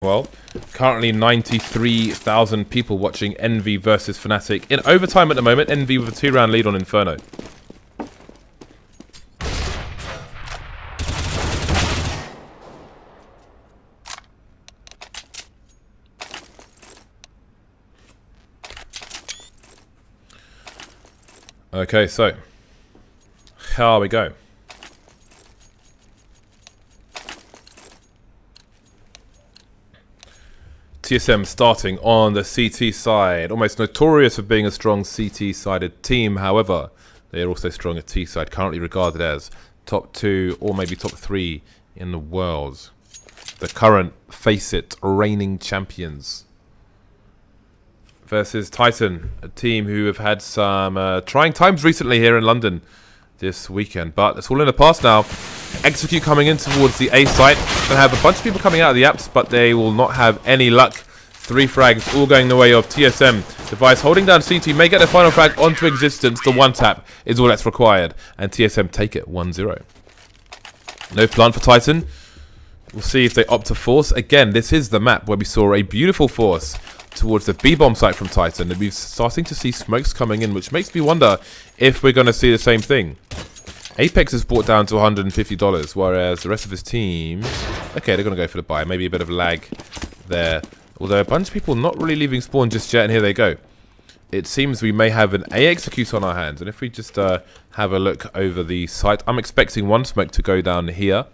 Well, currently 93,000 people watching Envy versus Fnatic. In overtime at the moment, Envy with a 2-round lead on Inferno. Okay, so here we go. TSM starting on the CT side, almost notorious for being a strong CT-sided team. However, they are also strong at T side, currently regarded as top 2 or maybe top 3 in the world. The current FACEIT reigning champions versus Titan, a team who have had some trying times recently here in London this weekend, but it's all in the past now. Execute coming in towards the A site. Gonna have a bunch of people coming out of the apps, but they will not have any luck. 3 frags all going the way of TSM. Device holding down CT, may get the final frag onto existence. The 1-tap is all that's required, and TSM take it 1-0. No plant for Titan. We'll see if they opt to force. Again, this is the map where we saw a beautiful force towards the B-bomb site from Titan, and we're starting to see smokes coming in, which makes me wonder if we're going to see the same thing. Apex is brought down to $150, whereas the rest of his team, okay, they're going to go for the buy. Maybe a bit of lag there, although a bunch of people not really leaving spawn just yet, and here they go. It seems we may have an A execute on our hands, and if we just have a look over the site, I'm expecting one smoke to go down here,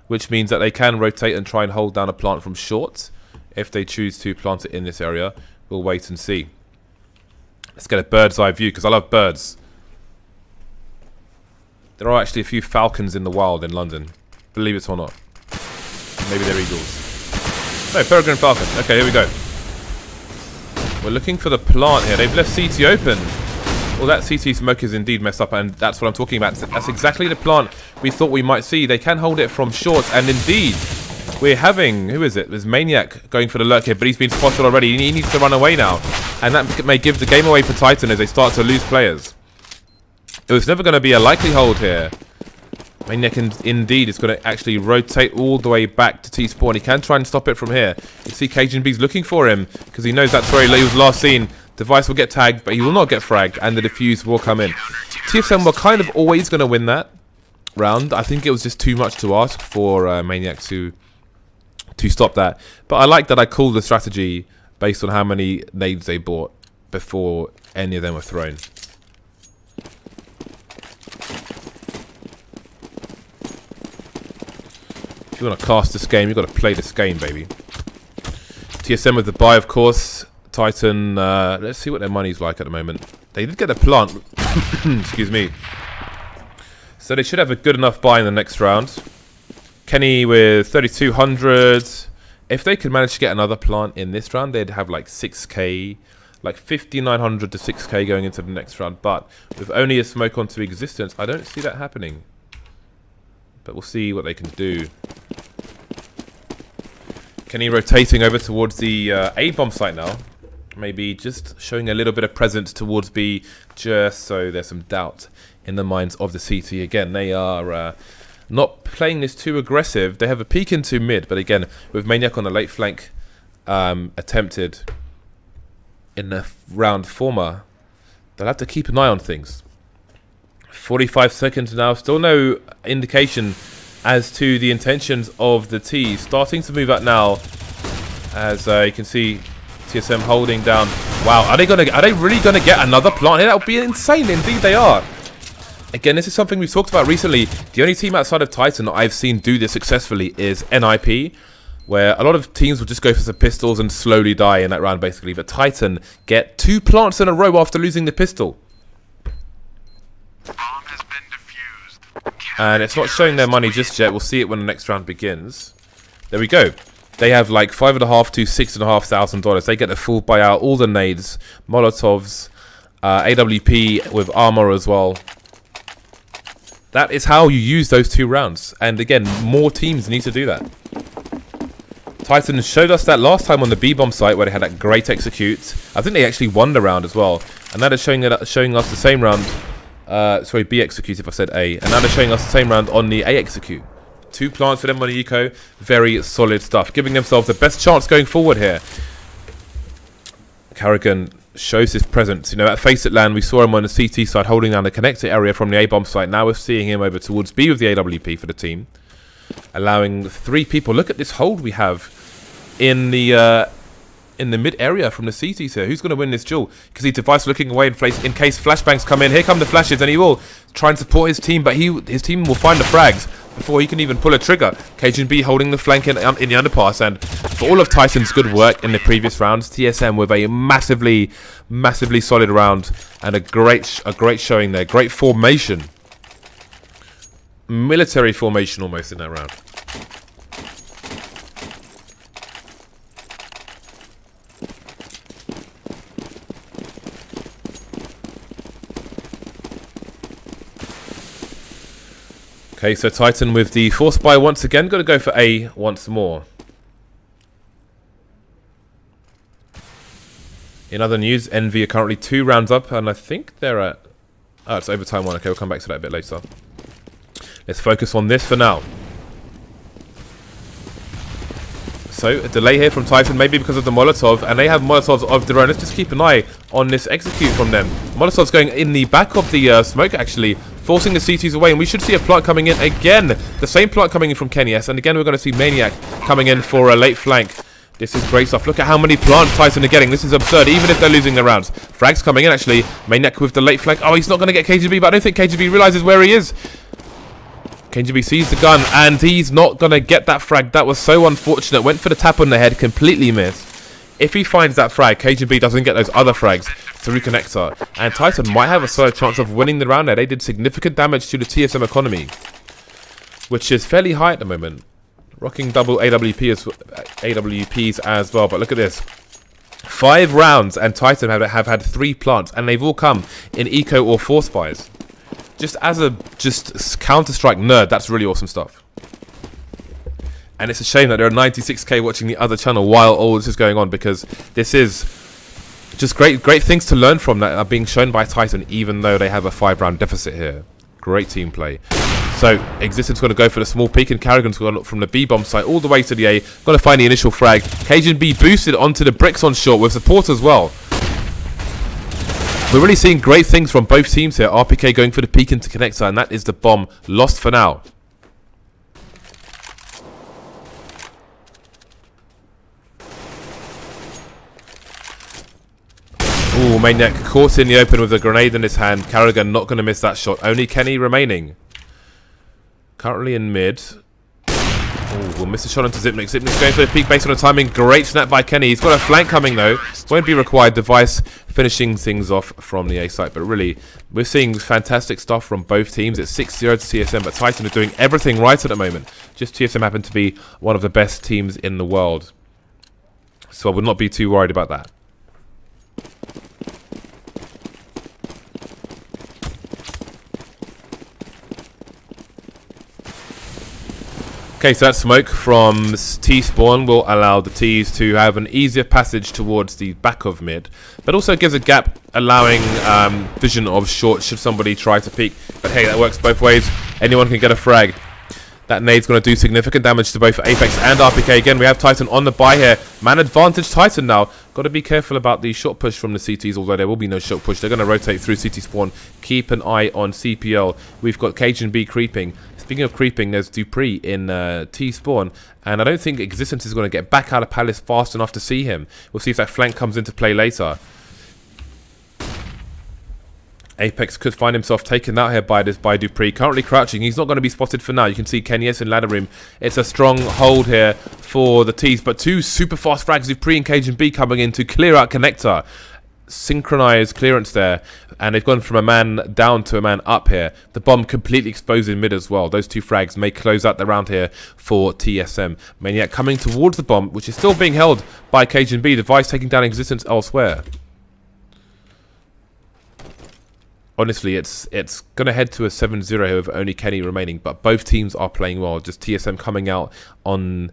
which means that they can rotate and try and hold down a plant from short. If they choose to plant it in this area, we'll wait and see. Let's get a bird's eye view, because I love birds. There are actually a few falcons in the wild in London, believe it or not. Maybe they're eagles. No, peregrine falcon. Okay, here we go. We're looking for the plant here. They've left CT open. Well, that CT smoke is indeed messed up, and that's what I'm talking about. That's exactly the plant we thought we might see. They can hold it from short, and indeed, we're having, who is it? There's Maniac going for the lurk here, but he's been spotted already. He needs to run away now, and that may give the game away for Titan as they start to lose players. It was never going to be a likely hold here. Maniac indeed is going to actually rotate all the way back to T-spawn. He can try and stop it from here. You see cajunb's looking for him because he knows that's where he was last seen. Device will get tagged, but he will not get fragged, and the defuse will come in. TSM were kind of always going to win that round. I think it was just too much to ask for Maniac to stop that. But I like that I called the strategy based on how many nades they bought before any of them were thrown. If you want to cast this game, you've got to play this game, baby. TSM with the buy, of course. Titan, let's see what their money's like at the moment. They did get a plant. Excuse me. So they should have a good enough buy in the next round. Kenny with 3,200. If they could manage to get another plant in this round, they'd have like 6k, like 5,900 to 6k going into the next round. But with only a smoke onto existence, I don't see that happening. But we'll see what they can do. Kenny rotating over towards the A-bomb site now. Maybe just showing a little bit of presence towards B, just so there's some doubt in the minds of the CT. Again, they are not playing this too aggressive. They have a peek into mid, but again, with Maniac on the late flank attempted in the round former, they'll have to keep an eye on things. 45 seconds now, still no indication as to the intentions of the T. Starting to move up now, as you can see TSM holding down. Wow, are they really gonna get another plant here? That would be insane. Indeed they are. Again, this is something we've talked about recently. The only team outside of Titan that I've seen do this successfully is NIP, where a lot of teams will just go for some pistols and slowly die in that round basically, but Titan get 2 plants in a row after losing the pistol. And it's not showing their money just yet. We'll see it when the next round begins. There we go. They have like $5,500 to $6,500. They get the full buyout, all the nades, Molotovs, AWP with armor as well. That is how you use those 2 rounds. And again, more teams need to do that. Titan showed us that last time on the B-bomb site where they had that great execute. I think they actually won the round as well. And that is showing us the same round. Sorry, B execute if I said A. And now they're showing us the same round on the A execute. 2 plants for them on the eco. Very solid stuff. Giving themselves the best chance going forward here. Karrigan shows his presence. You know, at FACEIT LAN, we saw him on the CT side holding down the connector area from the A-bomb site. Now we're seeing him over towards B with the AWP for the team. Allowing 3 people. Look at this hold we have in the mid area from the CTs here. Who's going to win this duel? Because he device looking away in case flashbangs come in. Here come the flashes, and he will try and support his team, but his team will find the frags before he can even pull a trigger. cajunb holding the flank in the underpass, and for all of Titan's good work in the previous rounds, TSM with a massively solid round and a great showing there. Great formation. Military formation almost in that round. Okay, so Titan with the force buy once again. Got to go for A once more. In other news, Envy are currently 2 rounds up, and I think they're at... Oh, it's overtime 1. Okay, we'll come back to that a bit later. Let's focus on this for now. So, a delay here from Titan, maybe because of the Molotov, and they have Molotovs of their own. Let's just keep an eye on this execute from them. Molotov's going in the back of the smoke, actually, forcing the CTs away, and we should see a plant coming in again. The same plant coming in from Kenyes, and again we're going to see Maniac coming in for a late flank. This is great stuff. Look at how many plants Titan are getting. This is absurd, even if they're losing their rounds. Frags coming in, actually. Maniac with the late flank. Oh, he's not going to get kajunb, but I don't think kajunb realizes where he is. kajunb sees the gun, and he's not going to get that frag. That was so unfortunate. Went for the tap on the head, completely missed. If he finds that frag, kajunb doesn't get those other frags through connector, and Titan might have a solid chance of winning the round there. They did significant damage to the TSM economy, which is fairly high at the moment. Rocking double AWPs as well, but look at this. 5 rounds, and Titan have had 3 plants, and they've all come in eco or force buys. Just as a Counter-Strike nerd, that's really awesome stuff. And it's a shame that there are 96k watching the other channel while all this is going on, because this is just great things to learn from that are being shown by Titan, even though they have a 5-round deficit here. Great team play. So, Existence going to go for the small peek, and Karrigan's going to look from the B-bomb site all the way to the A. Going to find the initial frag. kajunb boosted onto the bricks on short with support as well. We're really seeing great things from both teams here. RpK going for the peek into connector, and that is the bomb lost for now. Ooh, Maniac caught in the open with a grenade in his hand. Karrigan not going to miss that shot. Only Kenny remaining. Currently in mid. Ooh, we'll miss a shot onto Zipnik. Zipnik's going for the peak based on the timing. Great snap by Kenny. He's got a flank coming though. Won't be required. Device finishing things off from the A site. But really, we're seeing fantastic stuff from both teams. It's 6-0 to TSM, but Titan are doing everything right at the moment. Just TSM happen to be one of the best teams in the world. So I would not be too worried about that. Okay, so that smoke from T-spawn will allow the Ts to have an easier passage towards the back of mid, but also gives a gap allowing vision of short should somebody try to peek. But hey, that works both ways. Anyone can get a frag. That nade's going to do significant damage to both Apex and RpK. Again, we have Titan on the buy here. Man advantage Titan now. Got to be careful about the shot push from the CTs, although there will be no shot push. They're going to rotate through CT spawn. Keep an eye on CPL. We've got kajunb creeping. Speaking of creeping, there's dupreeh in T-spawn, and I don't think Existence is going to get back out of Palace fast enough to see him. We'll see if that flank comes into play later. Apex could find himself taken out here by dupreeh. Currently crouching. He's not going to be spotted for now. You can see Kenyes in ladder room. It's a strong hold here for the T's, but 2 super fast frags, dupreeh and kajunb coming in to clear out connector. Synchronized clearance there, and they've gone from a man down to a man up here. The bomb completely exposed in mid as well. Those 2 frags may close out the round here for TSM. Maniac coming towards the bomb, which is still being held by kajunb. Device taking down Existence elsewhere. Honestly, it's going to head to a 7-0 with only Kenny remaining, but both teams are playing well. Just TSM coming out on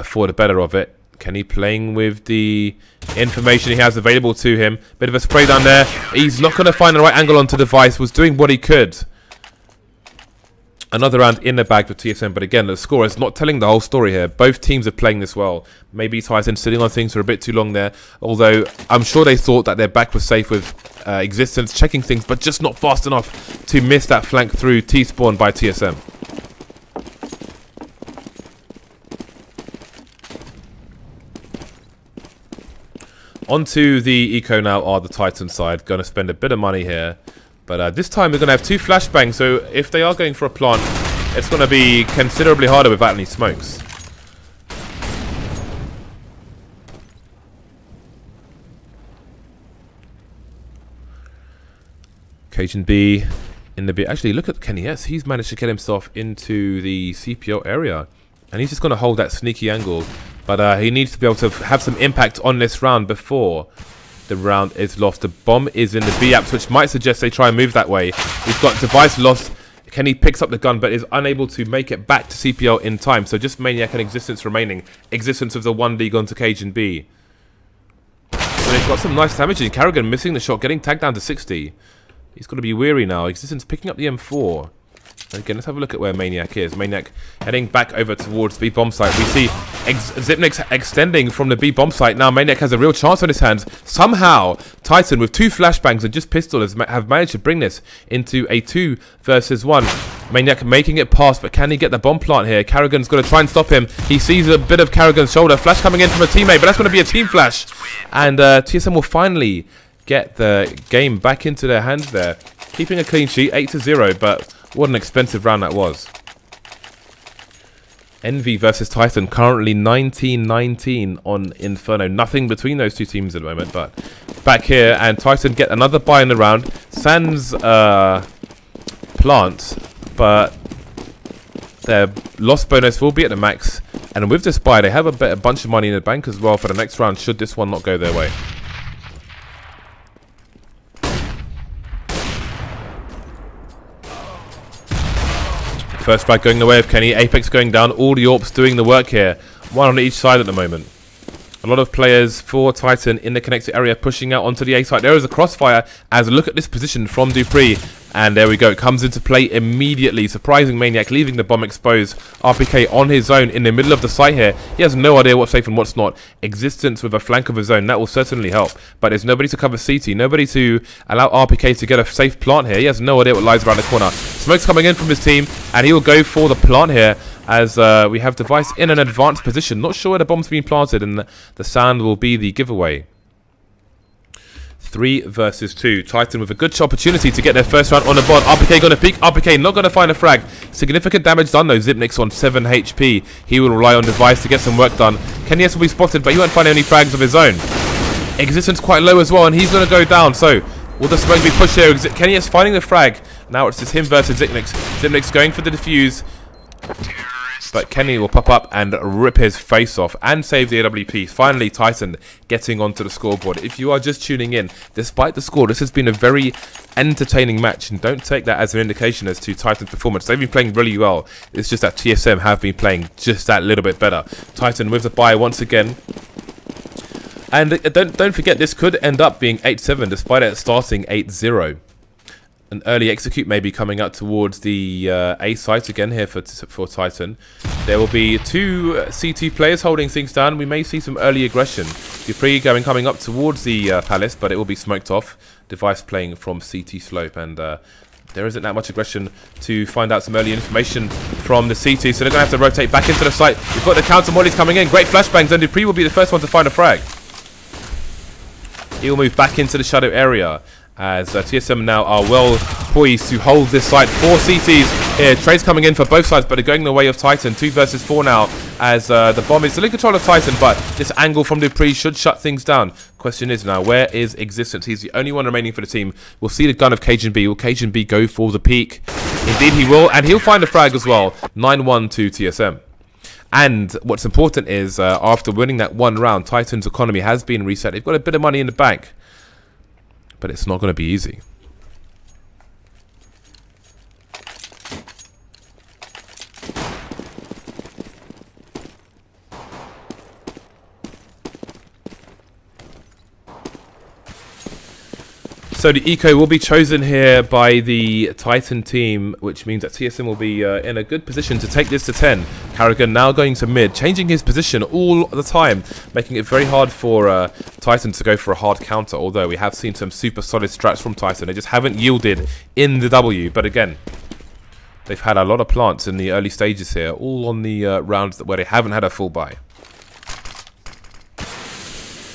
for the better of it. Kenny playing with the information he has available to him. Bit of a spray down there. He's not going to find the right angle onto Device. Was doing what he could. Another round in the bag for TSM, but again, the score is not telling the whole story here. Both teams are playing this well. Maybe Titan sitting on things for a bit too long there, although I'm sure they thought that their back was safe with Existence checking things, but just not fast enough to miss that flank through T-spawn by TSM. Onto the eco now are the Titan side. Going to spend a bit of money here. But this time we're going to have 2 flashbangs, so if they are going for a plant, it's going to be considerably harder without any smokes. cajunb in the bit. Actually, look at Kenny. Yes, he's managed to get himself into the CPO area. And he's just going to hold that sneaky angle. But he needs to be able to have some impact on this round before the round is lost. The bomb is in the B apps, which might suggest they try and move that way. We've got device lost. Kenny picks up the gun, but is unable to make it back to CPL in time. So just Maniac and Existence remaining. Existence of the 1D gone to cajunb. So they've got some nice damage in. karrigan missing the shot, getting tagged down to 60. He's got to be weary now. Existence picking up the M4. And again, let's have a look at where Maniac is. Maniac heading back over towards the B bomb site. We see Zipnik's extending from the B bomb site. Now Maniac has a real chance on his hands. Somehow, Titan with 2 flashbangs and just pistols have managed to bring this into a 2 versus 1. Maniac making it past, but can he get the bomb plant here? karrigan's going to try and stop him. He sees a bit of karrigan's shoulder. Flash coming in from a teammate, but that's going to be a team flash. And TSM will finally get the game back into their hands there. Keeping a clean sheet, 8-0, but what an expensive round that was. Envy versus Titan, currently 19-19 on Inferno. Nothing between those two teams at the moment, but back here, and Titan get another buy in the round. Sans plant, but their loss bonus will be at the max. And with this buy, they have a bunch of money in the bank as well for the next round, should this one not go their way. First frag going the way of Kenny. Apex going down. All the AWPs doing the work here. One on each side at the moment. A lot of players for Titan in the connected area pushing out onto the A side. There is a crossfire as look at this position from dupreeh. And there we go. It comes into play immediately. Surprising Maniac, leaving the bomb exposed. RpK on his own in the middle of the site here. He has no idea what's safe and what's not. Existence with a flank of his own. That will certainly help. But there's nobody to cover CT. Nobody to allow RpK to get a safe plant here. He has no idea what lies around the corner. Smoke's coming in from his team. And he will go for the plant here. As we have device in an advanced position. Not sure where the bomb's been planted. And the sand will be the giveaway. 3 versus 2. Titan with a good opportunity to get their first round on the board. RpK going to peek. RpK not going to find a frag. Significant damage done though. Zipnik's on 7 HP. He will rely on device to get some work done. Kenyes will be spotted, but he won't find any frags of his own. Existence quite low as well, and he's going to go down. So will the smoke be pushed here? Kenyes finding the frag. Now it's just him versus Zipnik's. Zipnik's going for the defuse. But Kenny will pop up and rip his face off and save the AWP. Finally, Titan getting onto the scoreboard. If you are just tuning in, despite the score, this has been a very entertaining match. And don't take that as an indication as to Titan's performance. They've been playing really well. It's just that TSM have been playing just that little bit better. Titan with the buy once again. And don't forget, this could end up being 8-7 despite it starting 8-0. An early execute may be coming out towards the A site again here for Titan. There will be 2 CT players holding things down. We may see some early aggression. dupreeh coming up towards the palace, but it will be smoked off. Device playing from CT slope, and there isn't that much aggression to find out some early information from the CT. So they're going to have to rotate back into the site. We've got the counter mollies coming in. Great flashbangs, and dupreeh will be the first one to find a frag. He will move back into the shadow area. As TSM now are well poised to hold this site. 4 CTs here. Trades coming in for both sides, but they're going the way of Titan. 2 versus 4 now, as the bomb is still in control of Titan, but this angle from dupreeh should shut things down. Question is now, where is Existence? He's the only one remaining for the team. We'll see the gun of cajunb. Will cajunb go for the peak? Indeed he will, and he'll find a frag as well. 9-1 to TSM. And what's important is, after winning that 1 round, Titan's economy has been reset. They've got a bit of money in the bank. But it's not going to be easy. So the eco will be chosen here by the Titan team, which means that TSM will be in a good position to take this to 10. Karrigan now going to mid, changing his position all the time, making it very hard for Titan to go for a hard counter, although we have seen some super solid strats from Titan. They just haven't yielded in the W, but again, they've had a lot of plants in the early stages here, all on the rounds where they haven't had a full buy.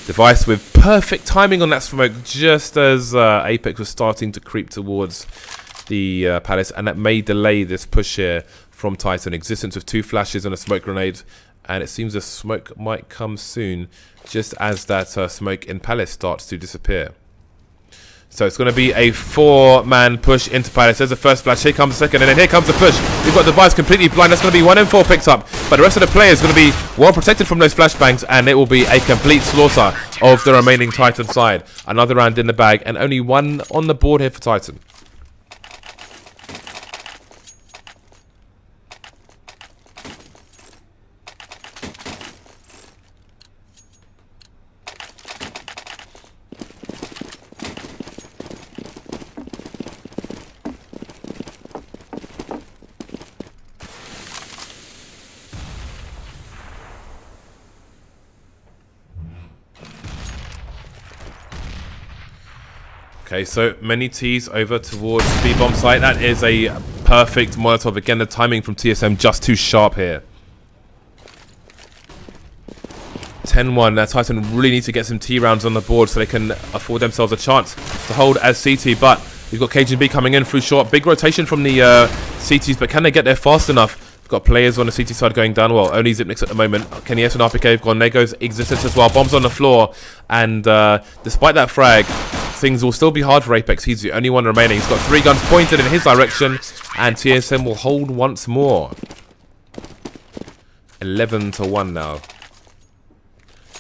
Device with perfect timing on that smoke, just as Apex was starting to creep towards the Palace, and that may delay this push here from Titan. Existence with 2 flashes and a smoke grenade, and it seems the smoke might come soon, just as that smoke in Palace starts to disappear. So it's going to be a 4-man push into Palace. There's the first flash, here comes the second, and then here comes the push. We've got Device completely blind. That's going to be 1 in 4 picked up. But the rest of the players are going to be well protected from those flashbangs, and it will be a complete slaughter of the remaining Titan side. Another round in the bag, and only 1 on the board here for Titan. Okay, so many T's over towards the bomb site. That is a perfect Molotov. Again, the timing from TSM just too sharp here. 10-1. Now Titan really need to get some T rounds on the board so they can afford themselves a chance to hold as CT. But we've got cajunb coming in through short. Big rotation from the CTs, but can they get there fast enough? We've got players on the CT side going down. Well, only Xyp9x at the moment. KennyS and RpK have gone. There goes Existence as well. Bombs on the floor. And despite that frag, things will still be hard for Apex. He's the only one remaining. He's got 3 guns pointed in his direction, and TSM will hold once more. 11-1 now.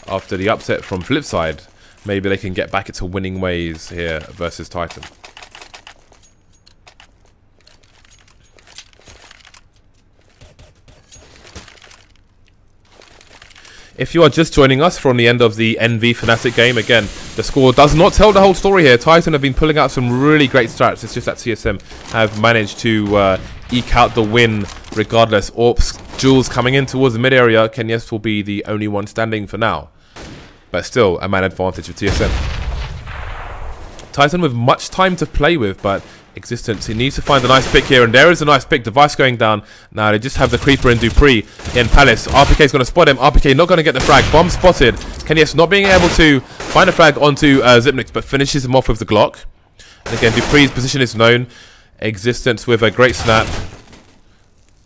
After the upset from Flipside, maybe they can get back into winning ways here versus Titan. If you are just joining us from the end of the NV Fnatic game, again, the score does not tell the whole story here. Titan have been pulling out some really great strats. It's just that TSM have managed to eke out the win regardless. Orps, Jules coming in towards the mid area. KennyS will be the only one standing for now. But still, a man advantage for TSM. Titan with much time to play with, but Existence, he needs to find a nice pick here, and there is a nice pick. Device going down. Now they just have the creeper and dupreeh in Palace. RpK is going to spot him. RpK not going to get the frag. Bomb spotted. KennyS not being able to find a frag onto Xyp9x, but finishes him off with the Glock. And again, dupreeh's position is known. Existence with a great snap,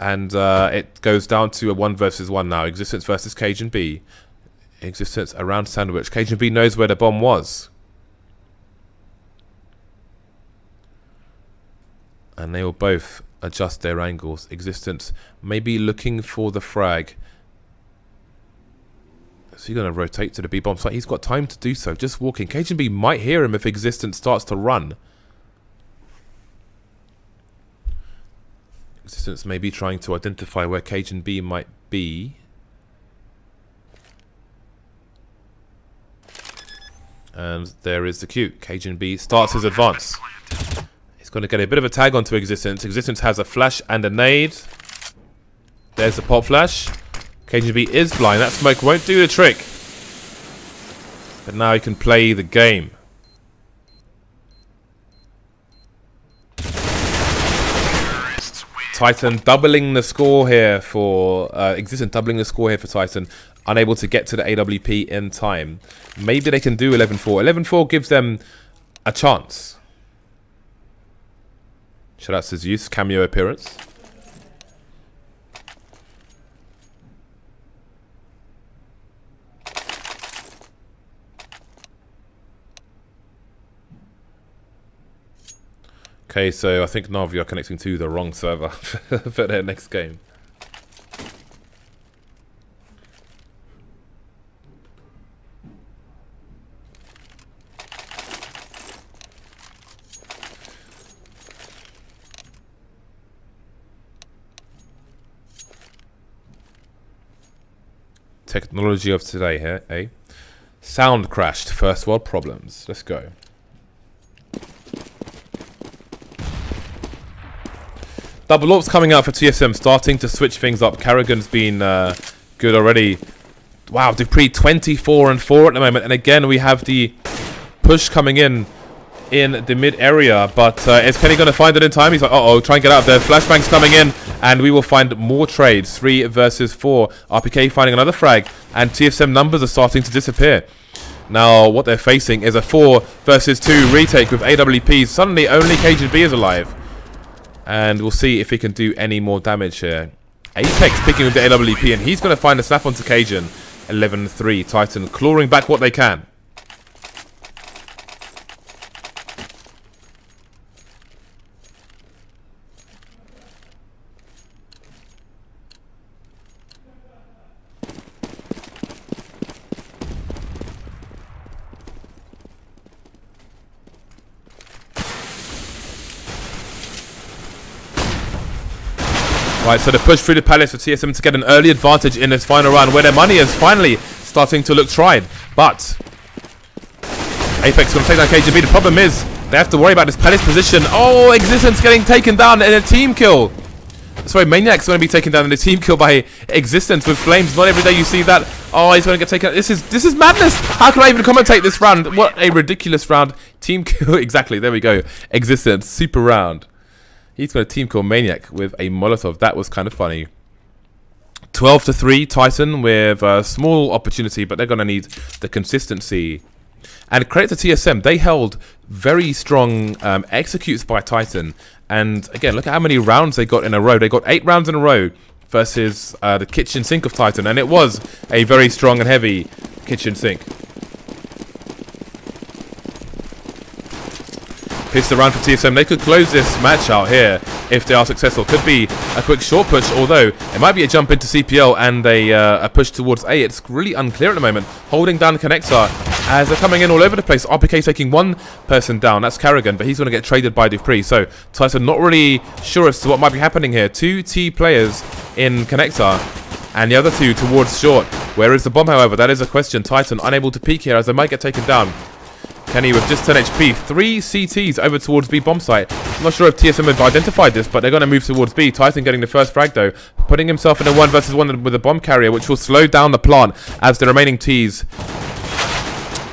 and it goes down to a 1 versus 1 now. Existence versus cajunb. Existence around sandwich. cajunb knows where the bomb was. And they will both adjust their angles. Existence maybe looking for the frag. So he's going to rotate to the B bomb site. He's got time to do so. Just walking. cajunb might hear him if Existence starts to run. Existence may be trying to identify where cajunb might be. And there is the cue. cajunb starts his advance. He's going to get a bit of a tag onto Existence. Existence has a flash and a nade. There's the pop flash. cajunb is blind. That smoke won't do the trick. But now he can play the game. Titan doubling the score here for Existence, doubling the score here for Titan. Unable to get to the AWP in time. Maybe they can do 11-4. 11-4 gives them a chance. Shout out to Zeus, cameo appearance. Okay, so I think Navi are connecting to the wrong server for their next game. Technology of today here, eh? Sound crashed, first world problems. Let's go. Double AWPs coming out for TSM, starting to switch things up. Karrigan's been good already. Wow, dupreeh 24 and 4 at the moment. And again, we have the push coming in the mid area. But is Kenny going to find it in time? He's like, uh-oh, try and get out of there. Flashbang's coming in. And we will find more trades. 3 versus 4. RpK finding another frag. And TSM numbers are starting to disappear. Now, what they're facing is a 4 versus 2 retake with AWPs. Suddenly, only cajunb is alive. And we'll see if he can do any more damage here. Apex picking with the AWP, and he's going to find a snap onto Cajun. 11-3. Titan clawing back what they can. Right, so the push through the palace for TSM to get an early advantage in this final round, where their money is finally starting to look tried. But Apex going to take down cajunb. The problem is they have to worry about this palace position. Oh, Existence getting taken down in a team kill. Sorry, Maniac's going to be taken down in a team kill by Existence with flames. Not every day you see that. Oh, he's going to get taken. This is madness. How can I even commentate this round? What a ridiculous round. Team kill. Exactly. There we go. Existence. Super round. He's going to team kill Maniac with a Molotov. That was kind of funny. 12-3 Titan with a small opportunity, but they're going to need the consistency. And credit to TSM. They held very strong executes by Titan. And again, look at how many rounds they got in a row. They got 8 rounds in a row versus the kitchen sink of Titan. And it was a very strong and heavy kitchen sink. Pistol round for TSM. They could close this match out here if they are successful. Could be a quick short push, although it might be a jump into CPL and a push towards A. It's really unclear at the moment. Holding down connector as they're coming in all over the place. RpK taking one person down. That's karrigan, but he's going to get traded by dupreeh. So Titan not really sure as to what might be happening here. 2 T players in connector and the other 2 towards short. Where is the bomb, however? That is a question. Titan unable to peek here as they might get taken down. Kenny with just 10 HP, 3 CTs over towards B bomb site. I'm not sure if TSM have identified this, but they're going to move towards B. Titan getting the first frag though, putting himself in a 1 versus 1 with a bomb carrier, which will slow down the plant as the remaining Ts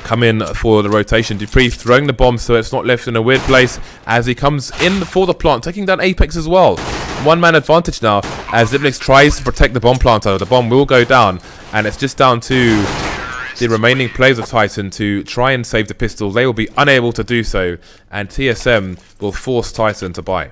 come in for the rotation. dupreeh throwing the bomb so it's not left in a weird place as he comes in for the plant, taking down Apex as well. 1-man advantage now as Zipnix tries to protect the bomb planter. The bomb will go down, and it's just down to the remaining players of Titan to try and save the pistol. They will be unable to do so, and TSM will force Titan to buy.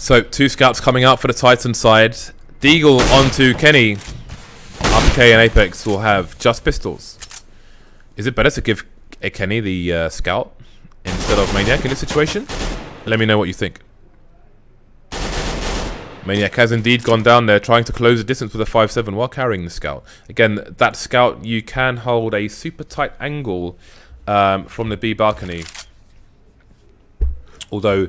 So, 2 scouts coming out for the Titan side. Deagle onto Kenny. RpK and Apex will have just pistols. Is it better to give a Kenny the scout instead of Maniac in this situation? Let me know what you think. Maniac has indeed gone down there, trying to close the distance with a 5-7 while carrying the scout. Again, that scout, you can hold a super tight angle from the B balcony. Although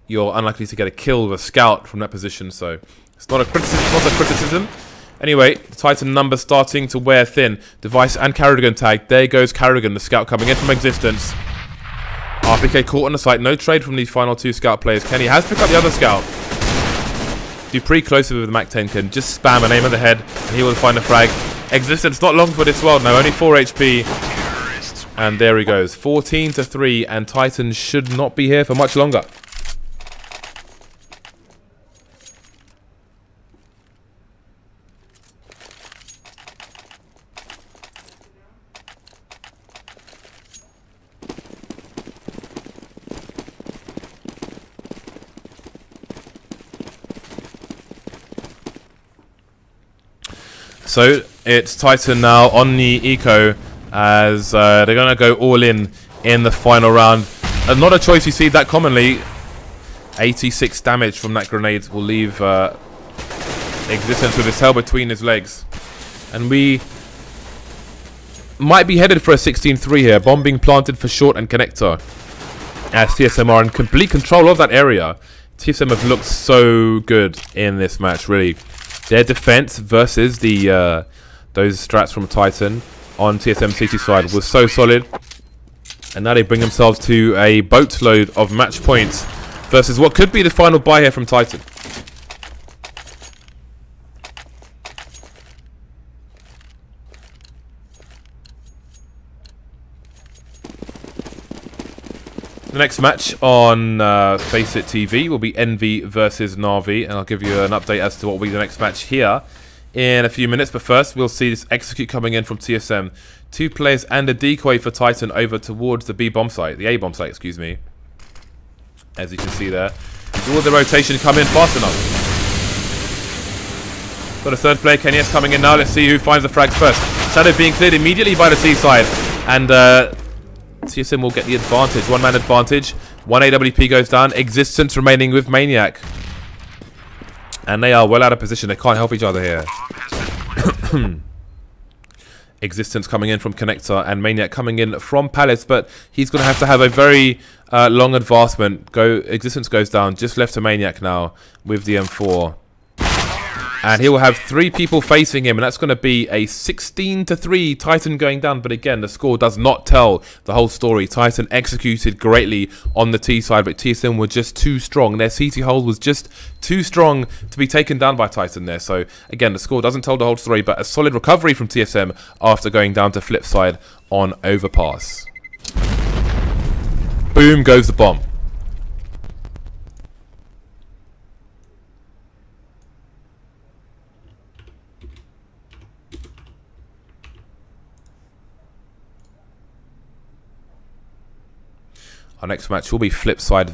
you're unlikely to get a kill with a scout from that position, so it's not a criticism. Anyway, the Titan numbers starting to wear thin. Device and karrigan tag. There goes karrigan, the scout coming in from Existence. RpK caught on the site. No trade from these final 2 scout players. Kenny has picked up the other scout. dupreeh closer with the Mac-10 can just spam an aim at the head, and he will find a frag. Existence not long for this world now, only 4 HP. And there he goes. 14-3, and Titan should not be here for much longer. So it's Titan now on the eco as they're going to go all in the final round. Not a choice you see that commonly. 86 damage from that grenade will leave Existence with his tail between his legs. And we might be headed for a 16-3 here. Bomb being planted for short and connector. As TSM are in complete control of that area. TSM have looked so good in this match, really. Their defense versus the those strats from Titan on TSM CT side was so solid. And now they bring themselves to a boatload of match points versus what could be the final buy here from Titan. The next match on FACEIT TV will be Envy versus Na'Vi, and I'll give you an update as to what will be the next match here in a few minutes. But first, we'll see this execute coming in from TSM. 2 players and a decoy for Titan over towards the B bomb site, the A bomb site, excuse me. As you can see there, will the rotation come in fast enough? Got a third player, Kenyes, coming in now. Let's see who finds the frags first. Shadow being cleared immediately by the T side, and TSM will get the advantage. 1-man advantage. 1 AWP goes down. Existence remaining with Maniac. And they are well out of position. They can't help each other here. Existence coming in from Connector and Maniac coming in from Palace, but he's going to have a very long advancement. Existence goes down. Just left to Maniac now with the M4. And he will have 3 people facing him, and that's going to be a 16-3 Titan going down. But again, the score does not tell the whole story. Titan executed greatly on the T side, but TSM were just too strong. Their CT hold was just too strong to be taken down by Titan there. So again, the score doesn't tell the whole story, but a solid recovery from TSM after going down to flip side on overpass. Boom goes the bomb. Our next match will be flip side